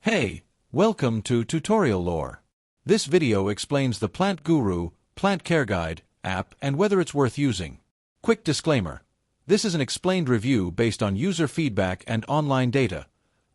Hey, welcome to Tutorial Lore. This video explains the Plant Guru, Plant Care Guide app and whether it's worth using. Quick disclaimer. This is an explained review based on user feedback and online data,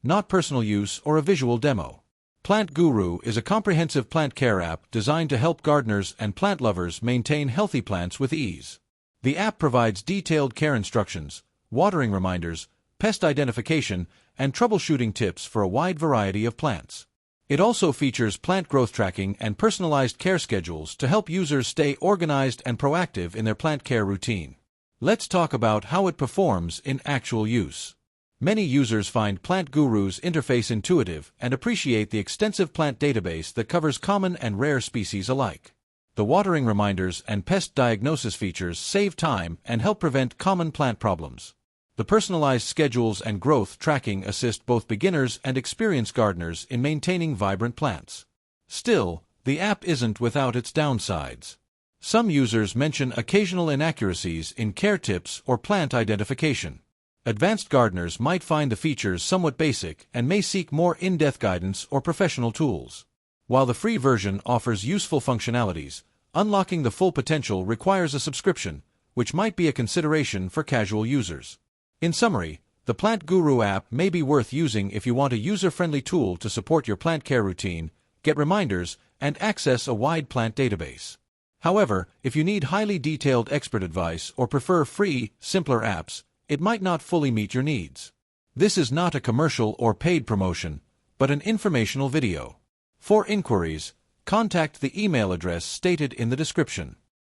not personal use or a visual demo. Plant Guru is a comprehensive plant care app designed to help gardeners and plant lovers maintain healthy plants with ease. The app provides detailed care instructions, watering reminders, pest identification, and troubleshooting tips for a wide variety of plants. It also features plant growth tracking and personalized care schedules to help users stay organized and proactive in their plant care routine. Let's talk about how it performs in actual use. Many users find Plant Guru's interface intuitive and appreciate the extensive plant database that covers common and rare species alike. The watering reminders and pest diagnosis features save time and help prevent common plant problems. The personalized schedules and growth tracking assist both beginners and experienced gardeners in maintaining vibrant plants. Still, the app isn't without its downsides. Some users mention occasional inaccuracies in care tips or plant identification. Advanced gardeners might find the features somewhat basic and may seek more in-depth guidance or professional tools. While the free version offers useful functionalities, unlocking the full potential requires a subscription, which might be a consideration for casual users. In summary, the Plant Guru app may be worth using if you want a user-friendly tool to support your plant care routine, get reminders, and access a wide plant database. However, if you need highly detailed expert advice or prefer free, simpler apps, it might not fully meet your needs. This is not a commercial or paid promotion, but an informational video. For inquiries, contact the email address stated in the description.